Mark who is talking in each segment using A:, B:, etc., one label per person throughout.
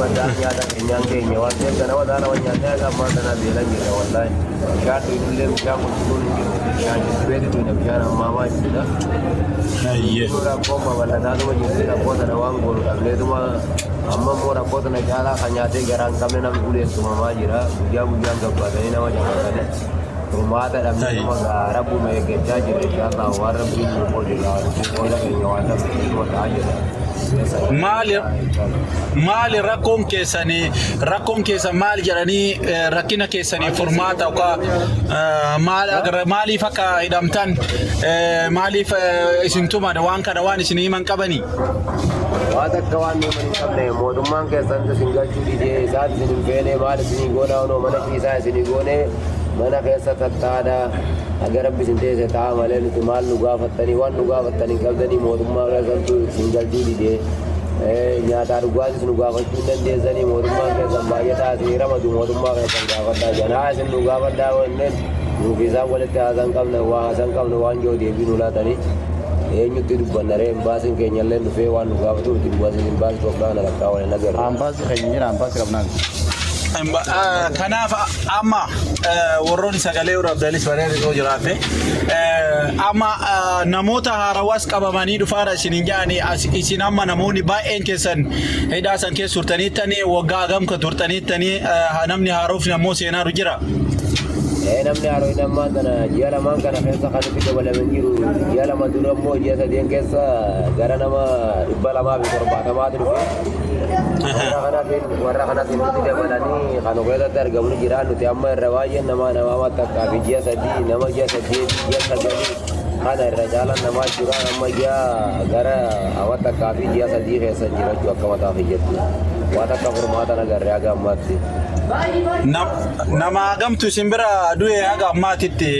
A: مدان يا ده كنيان كنيا وانتم كنا ودانا ونيا ده ما دنا بيلا جيرا والله شاط يدل مشا كنتون شان جسبيد من مشان ما جدا
B: أيه
A: سورة قوم ولا دانو جسنا قوة نوان قول قبل ما أما مورا قوة نجالا خنياتي جران كمنا نقول سما ما جرا بيا بيا قبل هنا وجهنا rumah ada dalam rumah Arab punya kerja jadi kita Arab ini boleh lah boleh kenyawatan semua aja
B: maali rakkoon keessa maal jedhanii rakkina keessanii furmaata yookaan maaliif akka hidhamtan maaliif isin tuman waan kana waan isin himan qabanii
A: waan akka waan himan hin qabne mootummaan keessan isin galchuu didee isaati isin hin feene maal isin goona onoo mana isaa isin goone mana keessa tattaadha agar rabbi isin teesse ta'a malee nuti maal nu gaafattanii waan nu gaafattanii qabdanii mootummaa keessantu isin galchuu didee nyaataa dhugaatis nu gaafachuu hin dandeessanii mootummaan keessan baay'ee taasisee ramadu mootummaa keessan gaafadhaa janaa isin nu gaafadhaa wanneen nuuf isaan walitti haasan qabne waan joo deebii nu laatanii eenyutti dubbanna ree embaasiin keenyallee dhufee waan nu gaafatuuf embaasiin Itoophiyaa na lakkaa waliin agarra.
C: Ambaasii keenya jira ambaasii qabnaan.
B: Kanaaf amma warroonni sagalee Abdaalis bareedoo jiraate amma namoota haarawaas qabamanii dhufaadha isiniin jedhanii isin amma namoonni baay'een keessan hidhaasan keessa turtaniittanii waggaa gamka turtaniittanii namni haaroof namoo seenaaru jira.
A: namni haaroo namaan kana ji'a lamaan kana keessa kan itti dabalaman jiru ji'a lama dura immoo ji'a sadeen keessa gara nama 270 dhufe. warra kanatti nuti dabalanii kan ogeessatti argamu jira nuti amma irra baay'een nama takkaa fi ji'a sadii nama ji'a sadii kana irra caalaan namaa jira amma ji'a gara hawa takkaa fi ji'a sadii keessa jiraachuu akka mataa fi jettu waan akka furmaata nagarree haga ammaatti.
B: Nama gamtu isin bira du'e haga ammaatitti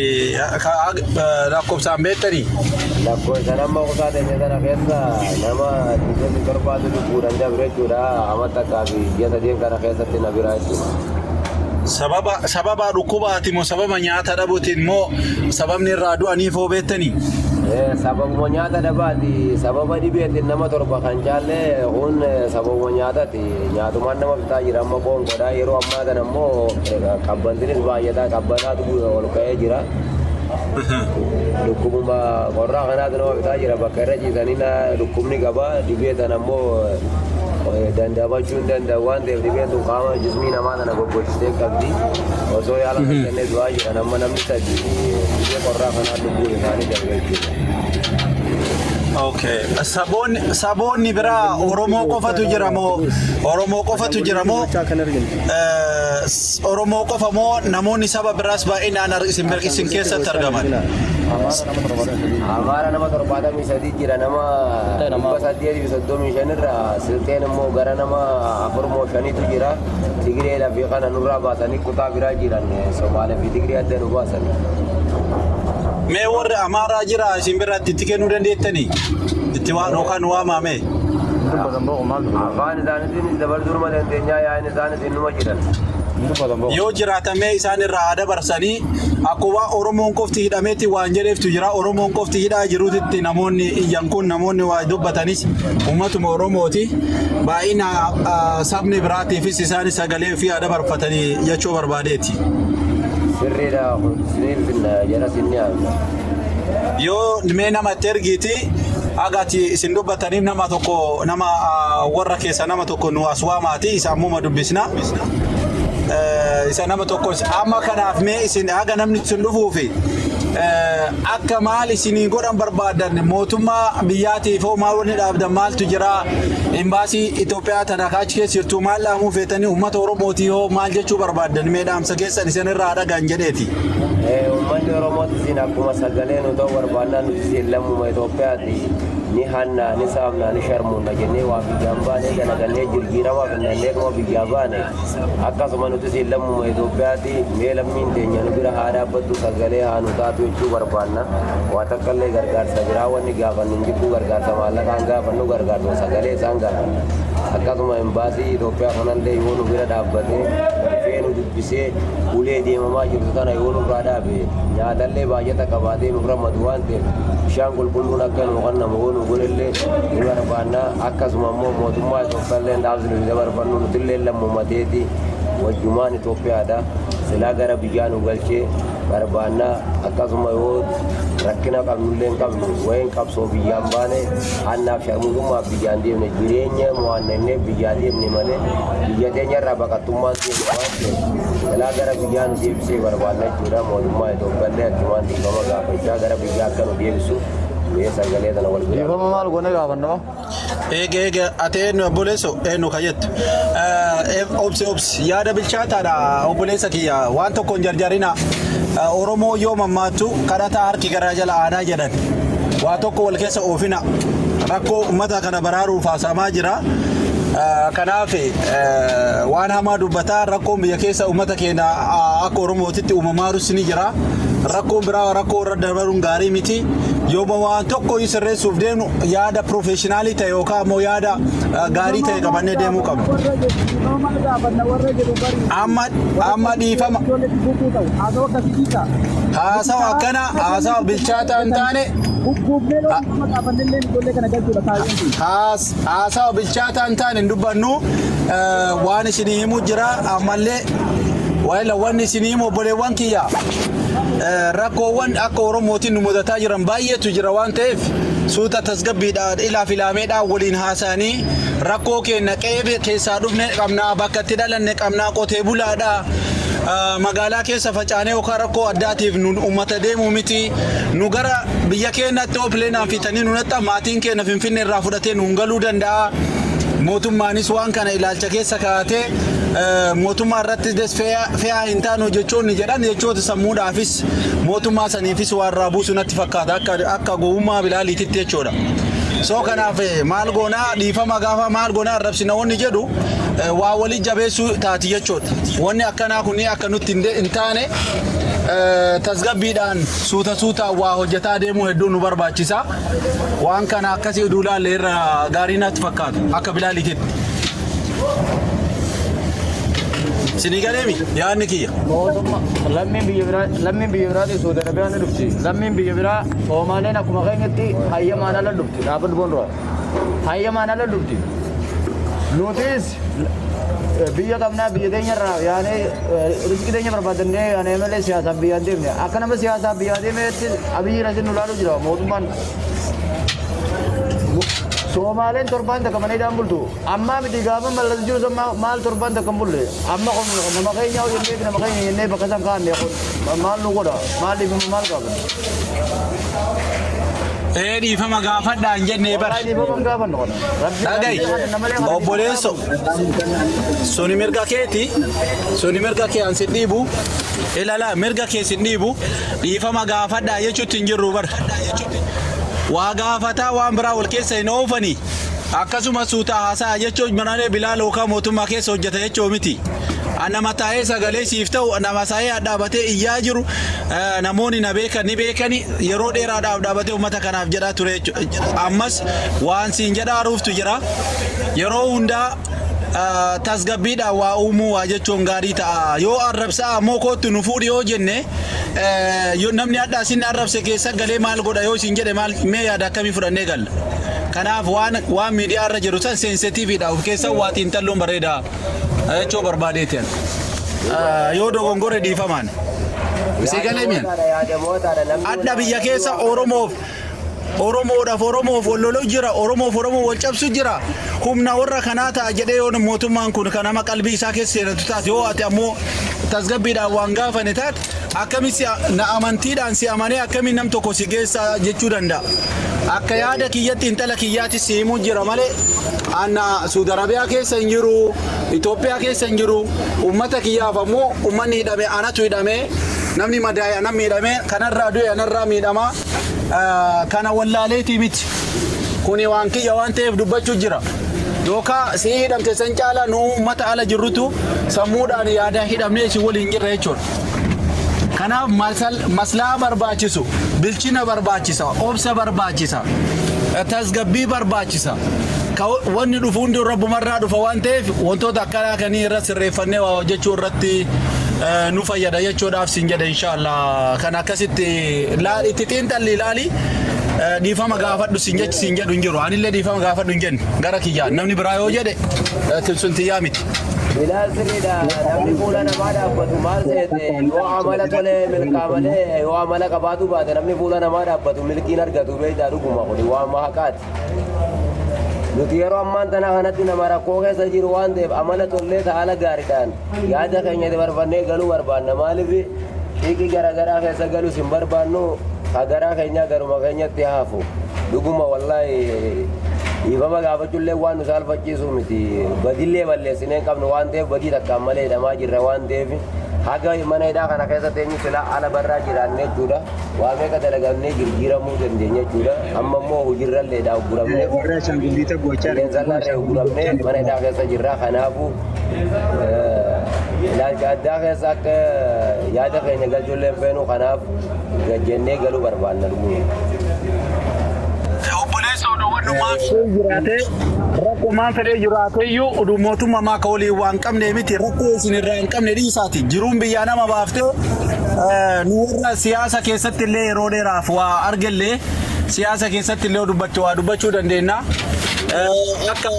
B: lakkoofsaan beektanii?
A: Lakkoofsaan amma kutaa sana keessa nama 27 lubbuudhaan dabre jechuudha amma takkaa fi ji'a sadii kana keessatti na bira jechuudha.
B: Sababa dhukkubaati moo sababa nyaata dhabuutiin moo sababni irraa du'aniif hoo beektanii?
A: Sababuma nyaata dhabaati sababa dhibeetiin nama torba kan jaalle kun sababuma nyaataati nyaatumaan nama bitaa jira amma qoonqodha yeroo ammaa kana immoo qabbantinis baay'ataa qabbanaatu ol ka'ee jira. Dhukkubuma qorraa kanaatu nama bitaa jira bakka irra ciisanii dhukkubni qaba dhibeetan ammoo dandamachuu hin danda'u waan ta'eef dhibeen tun qaama jismii namaa kana goggogchitee qabdi osoo yaala kennee du'aa jiran amma namni sadii dhibee qorraa kanaa lubbuun isaanii darbe jechuudha.
B: Okay. Saboonni biraa Oromoo qofatu jira moo Oromoo qofatu jira moo Oromoo qofa moo namoonni saba biraas baay'inaan isin keessatti argaman?
A: Amaara nama 73 jira nama 835 irraa silteen immoo gara nama 45tu jira Tigreedhaa fi kana nurraa baasanii kutaa biraa jiran Somaalee fi Tigree adda nu baasanii.
B: Mee warri Amaaraa jira isin biratti itti kennuu dandeettanii? Itti waan yookaan waamame?
A: Afaan isaaniitiin dabarsuu nama dandeenyaa yaa'in isaaniitiin numa jiran.
B: Yoo jiraatamee isaan irraa aadaa barsanii akkuma Oromoon qofti hidhameetti waan jedheeftu jira Oromoon qofti hidhaa jiruutti namoonni iyyan kun namoonni waa dubbatanis uummatuma Oromooti baay'ina sabni biraatiifis isaanis sagalee fi aadaa barfatanii jechuu barbaadeeti.
A: Sirriidha sirriin jara sinniyaa.
B: Yoo mee nama tergiiti agati isin dubbataniif nama tokko nama warra keessa nama tokko nu aswaamaati isa ammuma dubbisna. Isa nama tokko amma kanaaf mee isin haga namni isin dhufuufi akka maal isinii godhan barbaadan mootummaa biyyaatiif hoo maal wanni dhaabdan maaltu jira embaasii Itoophiyaa tana achi keessa jirtu maal dhaamuu feetanii uummata Oromootii hoo maal jechuu barbaadan mee dhaamsa keessan isin irraa dhagaan jedheeti.
A: Uummanni Oromooti isin akkuma sagalee nu ta'uu barbaadnaan nuti isin lammuma Itoophiyaati ni hanna ni saamna ni sharmuuna jennee waa biyyaan baanee galagannee jirjiiramaa finnannee dhuma biyyaa baane akkasuma nuti isin lammuma Itoophiyaati mee lammiin teenya nu bira haa dhaabbattu sagalee haa nu taatu jechuu barbaadna waa takkaallee gargaarsa biraa wanni gaafannu hin jiru gargaarsa maallaqaan gaafannu gargaarsa sagalee isaan gaafanna. akkasuma imbaasii Itoophiyaa kanallee yoo nu bira dhaabbatee feenu dubbisee ulee deemamaa jirtu kana yoo nu biraa dhaabe nyaatallee baay'ata qabaatee nu rammatu waan ta'eef bishaan qulqulluun akka nu kennamu yoo nu godhellee ni barbaanna akkasuma immoo mootummaa Itoophiyaallee dhaabsinu isa barbaannu nutillee lammummateeti wajjumaan Itoophiyaadha silaa gara biyyaa nu galchee barbaanna akkasuma yoo rakkina qabnullee qabnu wayin qabsoo biyyaan baane annaaf sharmutummaa biyyaan deemne jireenya mo'annee biyyaa deemne malee biyya teenya irraa baqattummaan deemne waan ta'eef silaa gara biyyaa nu deebisee barbaanna jechuudha mootummaa Itoophiyaallee akkumaan dhiifama gaafachaa gara biyyaa akka nu deebisu sagalee tana wal bira.
C: Dhiifama maal goone gaafanna?
B: Eega ati eenyu obboleessa eenyu kajettu obsi yaada bilchaataadha obboleessa kiyya waan tokko hin jarjarina Oromoo yoo mammaattu kadhataa harki garaa jala aadaa jedhan waa tokko wal keessa oofina rakkoo uummata kana baraaruuf haasamaa jira. Kanaaf waan hamaa dubbataa rakkoon biyya keessa uummata keenya akka Oromootitti uumamaarus ni jira. Rakkoon biraa rakkoo irra dabaluun gaarii miti. Yooma waan tokko sirreessuuf deemnu yaada professionaalii ta'e yookaan immoo yaada gaarii ta'e qabannee deemuu qabna. Amma dhiifama. Haasawa akkana haasawa bilchaataa hin taane. Haasawa bilchaataa hin taane hin dubbannu waan isinii himuu jira ammallee wanni isinii himu obboleewwan kiyya. Rakkoowwan akka Oromootiin nu mudataa jiran baay'eetu jira waan ta'eef suuta tasgabbiidhaan ilaa filaameedhaan waliin haasa'anii rakkoo keenya qe'ee keessaa dhufne qabnaa bakka itti dhalanne qabnaa qotee bulaadhaa magaalaa keessa facaanee yookaan rakkoo addaatiif nu uummata deemuu miti nu gara biyya keenyatti oopileenaan fitanii nunatti maatiin keenya Finfinnee irraa fudhatee nuun galuu danda'a. Mootummaanis waan kana ilaalcha keessa kaa'atee mootummaa irratti fe'aa hin taanu jechoonni jedhan jechoota sammuudhaafis mootummaa saniifis waan irraa buusu natti fakkaata akka gowwummaa bilaaliititti jechuudha. So kanaaf maal goonaa dhiifama gaafa maal goonaa arrabsina wanni jedhu waa walii jabeessuu taati jechuudha. Wanni akkanaa kun akka nutti hin taane tasgabbiidhaan suuta waa hojjetaa deemuu hedduu nu barbaachisa. Waan kana akkasii duulaallee irra gaarii natti fakkaata akka bilaaliititti. Sinigalemi yaadni kiyya.
C: Lammiin biyya biraati Saudi Arabiyaan ni dhufti. Lammiin biyya biraa Soomaaleen akkuma keenyatti hayyamaan ala dhufti. Dhaabbatni boonduraa hayyamaan ala dhufti. Nutis biyya qabnaa biyya teenya irraa yaanee riskii teenya barbaadannee yaanee malee siyaasaaf biyyaan deemne akka nama siyaasaaf biyyaan deemeetti abiyyi rasin nu laaluu jira mootummaan. Soomaaleen torban takka mana hidhaan bultu amma miti gaafa mallas jiru maal torban takka bulle amma nama keenya hojjennee fi nama keenya jennee bakka san kaanne maal nu godha maal dhiifama maal qaban.
B: Dhiifama gaafadhaan jennee bara. Dhagayi obboleesso suni mirga keeti suni mirga kee an sin dhiibu ilala mirga kee sin dhiibu dhiifama gaafadhaa jechuutti hin jirru bara. Waa gaafataa waan biraa wal keessa hin oofani akkasuma suuta haasaa jechuun manaalee bilaal yookaan mootummaa keessa hojjeta jechuu miti. Nama taa'ee sagalee siif ta'u nama saayee dhaabatee iyyaa jiru namoonni na beekan ni beekani yeroo dheeraadhaaf dhaabatee uummata kanaaf jedhaa ture ammas waan siin jedhaa ruuftu jira yeroo hundaa tasgabbiidhaan waa uumuu waa jechuun gaarii ta'a yoo arrabsaa ammoo kootti nu fuudhi yoo jenne namni addaa sin arrabse keessa galee maal godha yoo isin jedhe maal mee yaada akkamii fudhannee galla. Kanaaf waan miidiyaa irra jiru san seensitiiviidha of keessa waa xiinxalluun bareedaa jechuu barbaadeetiin yoo dogongore dhiifamaan. Sigalee miyan adda biyya keessa Oromoof walloloo jira Oromoof Oromoo wal cabsu jira humna warra kanaa ta'a jedhee yoo mootummaan kun kan nama qalbii isaa keessa seenatu taate yoo ati ammoo tasgabbiidhaan waan gaafane taate akkamitti na amantiidhaan si amanee akkamitti nam tokko si geessa jechuu danda'a. Akka yaada kiyyatti intala kiyyaatti si himuu jira malee anna Saudi Arabiyaa keessa hin jiru Itoophiyaa keessa hin jiru uummata kiyyaaf ammoo uummanni hidhame anatu hidhame namni madaa'e anam miidhame kanarraa du'e anarraa miidhama. Kana wallaaleetii miti kuni waan kiyya waan ta'eef dubbachuu jira yookaan si hidhamte san caalaa nu uummata ala jirrutu sammuudhaan yaada hidhamnee si waliin jirra jechuudha. Kanaaf maslaa barbaachisu bilchina barbaachisa obsa barbaachisa tasgabbii barbaachisa wanni dhufuun rabbu marraa dhufa waan ta'eef wantoota akkanaa kanii irra sirreeffannee waa hojjechuu irratti nu fayyada jechuudhaaf siin jedha inshallah kan akkasitti itti xiinxalli ilaali dhiifama gaafadhu siin jedhu hin jiru anillee dhiifama gaafadhu hin jennu gara kiyyaa namni biraa yoo jedhe tilsun tiyyaa miti.
A: Bilal sirriidha namni fuula namaa dhaabbatu maal seete yoo amala tole milkaamalee yoo amala qabaatu baate namni fuula namaa dhaabbatu milkiin argatu beeytaa dhuguma kuni waan mahaqaati. Nuti yeroo ammaan tana kanatti nama rakkoo keessa jiru waan ta'eef amala tollee haala gaariidhaan yaada keenya barbaannee galuu barbaanna maaliif dhiiqii garaagaraa keessa galus hin barbaannu hagaraa keenya garuma keenyatti haafu dhuguma wallaahi dhiifama gaafachuullee waan nu saalfachiisu miti badillee balleessinee qabnu waan ta'eef badii takkaan malee hidhamaa jirra waan ta'eef haga mana hidhaa kana keessa teenyu silaa ala barraa jiraanne jechuudha waa meeqa dalagannee jijjiiramuu dandeenya jechuudha amma immoo hojiirralleedhaa guramne qilleensarraallee guramne mana hidhaa keessa jirra kanaafu ilaalcha addaa keessa akka yaada keenya galchuullee feenu kanaaf gajjennee galuu barbaanna dhuguma.
B: Rakkoo maan fedhee jiraate iyyuu oduu mootummaa maa ka'olii waan qabne miti rakkoo isin irraa hin qabne dhiisaati jiruun biyyaa nama baaftee nu warra siyaasa keessatti illee yeroo dheeraaf waa argallee siyaasa keessatti illee dubbachuu dandeenya akka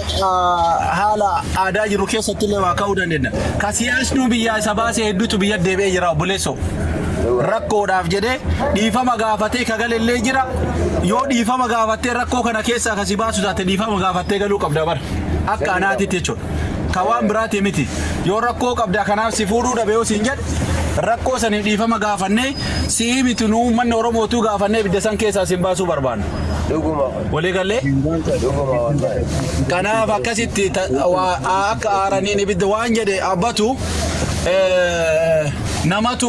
B: haala aadaa jiru keessatti illee waa ka'uu dandeenya ka siyaasni biyyaa isa baasee hedduutu biyya deebi'ee jira obboleessoo. Rakkoodhaaf jedhee dhiifama gaafatee kagalellee jira yoo dhiifama gaafattee rakkoo kana keessaa kasi baasu taate dhiifama gaafattee galuu qabda bara akka anaatitti jechuudha ka waan biraati miti yoo rakkoo qabda kanaaf si fuudhuu dhabe yoo siin jedhe rakkoo saniif dhiifama gaafannee si'ii miti nu uummanni Oromootuu gaafannee bidda san keessaa sin baasuu barbaanna. Walii galee kanaaf akkasitti akka aaraniin ibidda waan jedhe abbatu namatu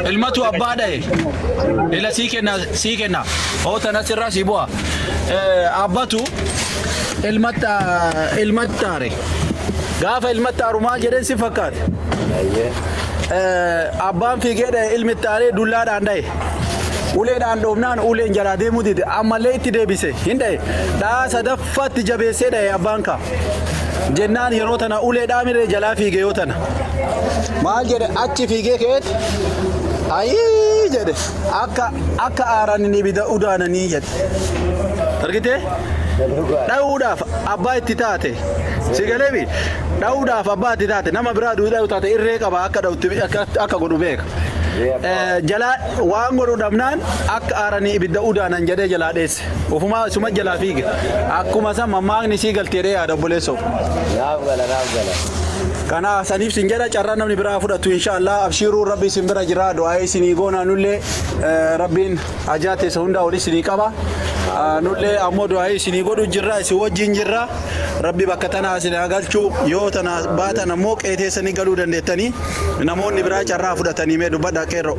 B: ilmatu abbaa dhaye ila sii kenna oo tanasirraa si bu'a abbatu ilmattaare gaafa ilmattaaru maal jedheen si fakkaate abbaan fiigee dhaye ilmittaaree dullaadhaan dhaye uleedhaan dhoofnaan uleen jalaa deemuu dide ammallee itti deebise hin dhaye dhaa sadaffaatti jabeessee dhaye abbaan kaa jennaan yeroo tana uleedhaa miree jalaa fiige yoo tana maal jedhe achi fiigee keet ayii jedhe akka aaranii ibidda udaananii jedhe argitee dha'uudhaaf abbaa itti taate si galeebi dha'uudhaaf abbaa itti taate nama biraa duudhaa taate irree qaba akka godhu beeka jalaa waan godhu dhabnaan akka aaranii ibidda udaanan jedhee jalaa dheesse ofumaa suma jalaa fiige akkuma san mammaakni sii galteedhee yaada obboleessoo.
A: Naaf gala.
B: Kana saniif sin jedha carraa namni biraa fudhatu inshallah abshiruu rabbi sin bira jira du'aa isinii goona nullee rabbiin ajaate isa hunda oli isinii qaba nullee ammoo du'aa isinii godhu jirra isin wajjin jirra rabbi bakka tanaa isin galchuu yoo tana baatan ammoo qeeteessanii galuu dandeettanii namoonni biraa carraa fudhatanii mee dubbadha qeerroo.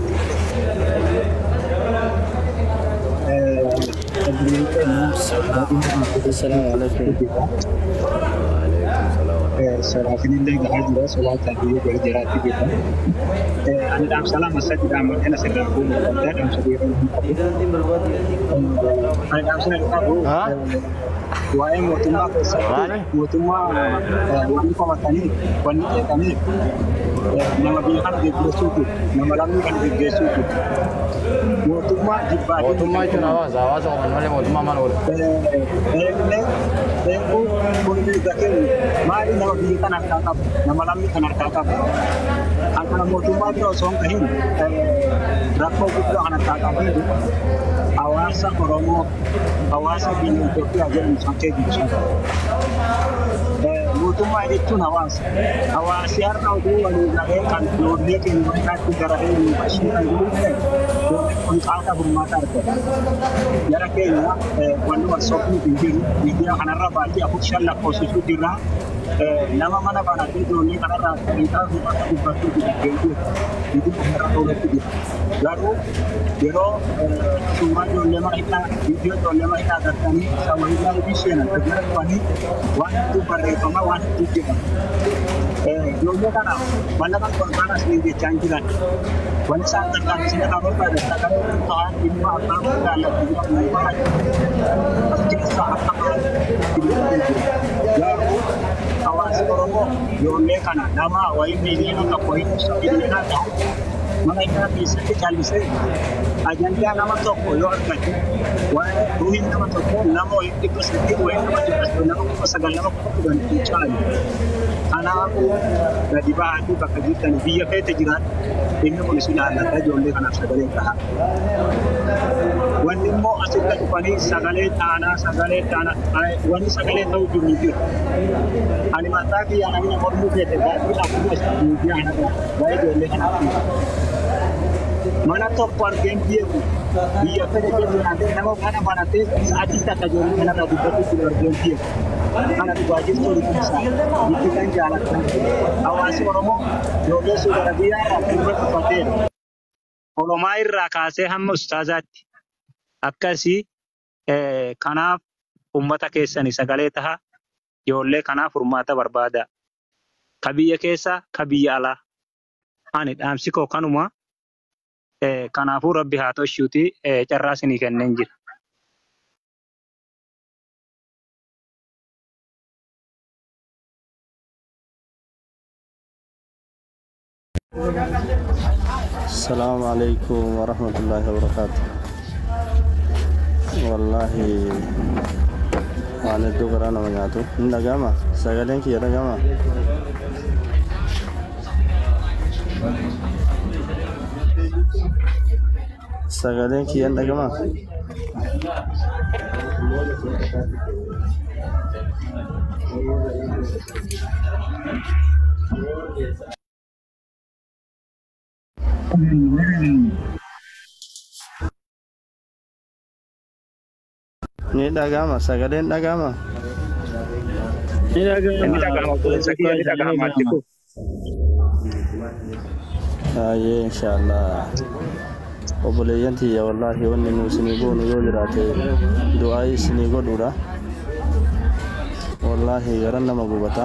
D: Selain itu juga soal tadi berjarak kita. Dalam salam masa kita amalkan sedang pun dalam sediran dalam sediran kabu. Wahai mutumah wanita kami nama bihan di Gesutu, nama lami kan di Gesutu. Mutumah jibba.
C: Mutumah itu awas orang mana mutumah mana orang. Mari nama bihan nakakap, nama lami kan nakakap. Antara mutumah itu song kahin, rakau itu anak nakakap itu. Awasa Oromo, awasa bini Ethiopia jadi sampai di sana. Mutumah itu awas siar tahu dulu kan dia kan mereka negara ini masih dulu kan kontrak bermata itu jadi kayaknya kalau masuk ini dia akan rapat dia aku salah posisi dirah
D: nama mana banatee ijoollee kanarraa dhiitaa fi bakka dubbachuu dandeenyu itti irra oolatti jira. Garuu yeroo suuraa ijoollee mana viidiyoo ijoollee mana agartanii isa walirraa isheen akka jedhamanii waan hedduu barreeffama waan hedduu jedhama. Ijoollee kana mallaqa qorqaan asii jechaan jiran wani isaan gargaaru isin irraa barbaadan akka ta'an dhimma abbaa jaallatanii jiran baay'ee as keessaa akka garuu hawaasa Oromoo ijoollee kana nama wayii miiliyoona tokko wayii miiliyoona ta'u mana isaa keessatti callisee ajandaa nama tokko yoo argate waa'ee ruuhiin nama tokko nama wayii dhibba sadii wayii nama jedhamu nama kuma sagal nama kuma kudhan caali. Kanaafuu gadi ba'anii bakka jirtan biyya keessa jiran inni kun isin ilaallata ijoollee kanaaf sagalee ta'a. Wanni immoo asitti dhufanii sagalee taanaa wanni sagalee ta'uu jiru jiru. Ani mataa biyya namni mormuu fedhe baay'ee akkuma biyya kana baay'ee ijoollee kanaaf mana tokko argeen biyya fedhe jedhu nama kana banatee sa'aatii takka ijoollee kanarraa dubbachuu jiru argeen biyya. Kana dhugaa jirtu isaa itti kan jaalatan hawaasi Oromoo ijoollee Suudi Arabiyaa irraa dhuffateen olomaa irraa kaasee hamma ustaazaatti akkasii kanaaf ummata keessanii sagalee taha ijoollee kanaaf furmaata barbaada. Ka biyya keessa ka biyya alaa ani dhaamsi koo kanuma kanaafuu rabbi haa toshuuti carraa isinii kenneen jira.
E: السلام عليكم ورحمة الله وبركاته. والله أنا دوغرانا مجاتو نجاما سجلين كي نجاما سجلين كي نجاما Ni dagama, sagaleen dagama.
D: Ini dagama matiku.
E: Aye, inshallah. Obboleeyyan tiyya wallahi wanni nu isinii goonu yoo jiraate du'aa isinii godhuudha. Wallahi garan nama gubata.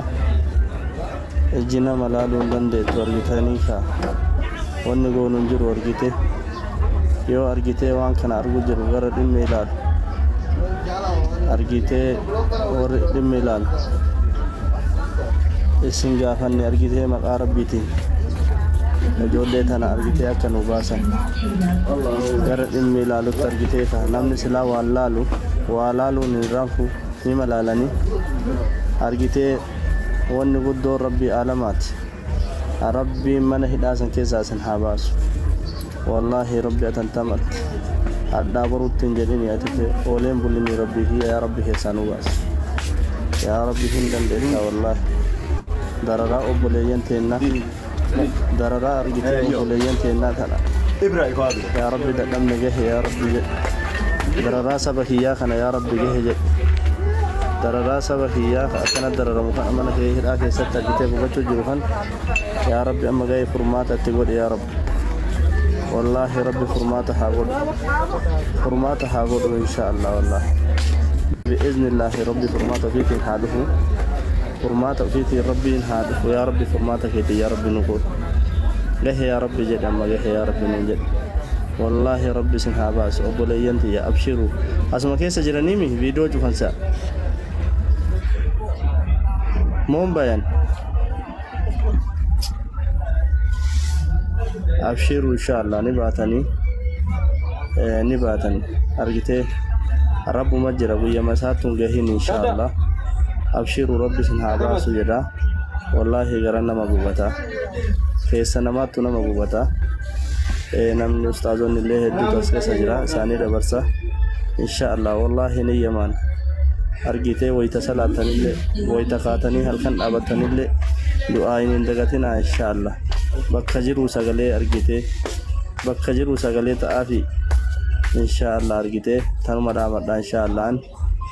E: Ijji nama laaluu hin dandeettu argitanii kaa. Wanni goonu hin jiru argite. Yoo argitee waan kana argu jiru gara dhimma ilaalu. Argitee warri dhimma ilaalu. Isin gaafanne argitee maqaa rabbiitiin. Ijoollee tana argitee akka nu baasan. Gara dhimma ilaalutti argitee ta'a. Namni silaa waan laalu waa laaluun hin raanfu ni malaalanii. Argitee wanni guddoon rabbii alamaati. Rabbiin mana hidhaasan keessaa isin haa baasu. Wallahi rabbi atantamatti. Addaa baruutti hin jedhini ati ooleen bulini rabbii fi yaa rabbi keessaa nu baasi. Yaa rabbi hin dandeetta wallahi. Dararaa obboleeyyan teennaa. Dararaa argitee obboleeyyan teennaa tana. Yaa rabbi dadhabne gahe yaa rabbi jedhe. Dararaa saba hiyyaa kana yaa rabbi gahe jedhe. Dararaa saba hiyyaa akkana dararamu kan mana hidhaa keessatti argitee gubachuu jiru kan yaa rabbi amma gahee furmaata itti godhe yaa rabbi. Wallahi rabbi furmaata haa godhu. Furmaata haa godhu inshaallah wallahi. Bi'iznillaahi rabbi furmaata ofiitiin haa dhufu. Furmaata ofiitiin rabbiin haa dhufu yaa rabbi furmaata keetii yaa rabbi nu godhu. Gahe yaa rabbi jedhe amma gahe yaa rabbi nuun jedhe. Wallahi rabbi isin haa baasu obboleeyyan tiyya abshiruu. Asuma keessa jiraniimi viidiyoo cufansaa. Moon bayan abshiru inshallah ni baatanii argitee rabbuma jira guyya masaatun gahin inshallah abshiru rabbi sin haa baasu jedha. Wallahi gara nama gubata keessa namaattu nama gubata. Namni ustaazonni illee hedduutu as keessa jira isaanii dabarsa inshallah. Wallahi ni yaman argitee wayita salaatanillee wayita kaatanii halkan dhaabatanillee du'aa hin dagatinaa inshallah. Bakka jiru sagalee argitee bakka jiru sagalee ta'aafi inshallah argitee tanuma dhaamadha inshallah.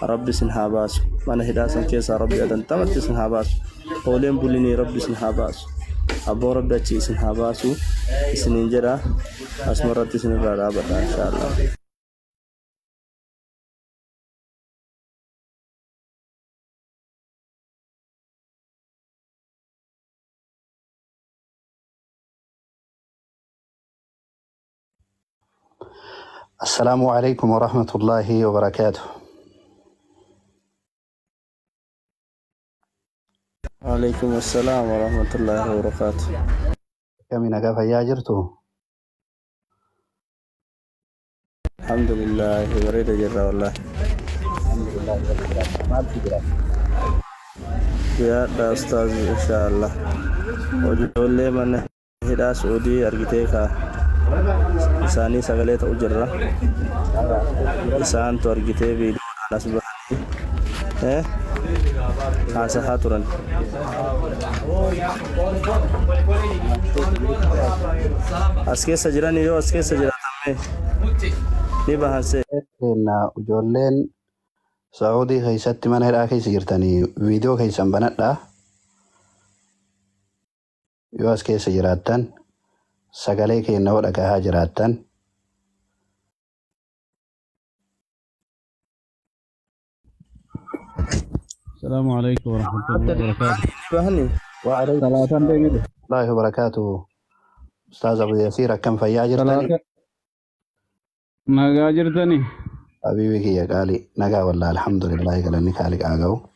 E: ربي سنهاباس من هداسن كيسا ربي أدن تمت سنهاباس أولين بوليني ربي سنهاباس أبو ربي أتشي سنهاباسو سنين جرا أسمرت سنبرا رابطا إن شاء الله.
F: السلام عليكم ورحمة الله وبركاته.
E: وعليكم السلام ورحمة الله وبركاته.
F: كمين أقف يا جرتو؟
E: الحمد لله وريد جرا والله.
F: الحمد لله ما بتقرأ.
E: يا أستاذ إن شاء الله. وجول لي من هدا سعودي أرجتيكا. إساني سجلت أجرا. إسان ترجتي بيد ناس بحني. خاصة هاتورن. أسكت سجراني يو أسكت سجراني. نبهانسي.
F: إن وجولين سعودي خيسات من هذا كيس جرتني فيديو خيسان بنات يو أسكت سجراتن سجلي كي نور أكها جراتن.
G: السلام عليكم ورحمة الله وبركاته.
E: بهني.
F: وعليكم الله وبركاته. أستاذ أبو يسير كم فياجر تاني؟
G: ناقاجر تاني.
F: حبيبي يا قالي نجا والله الحمد لله قال إني خالق أجاو.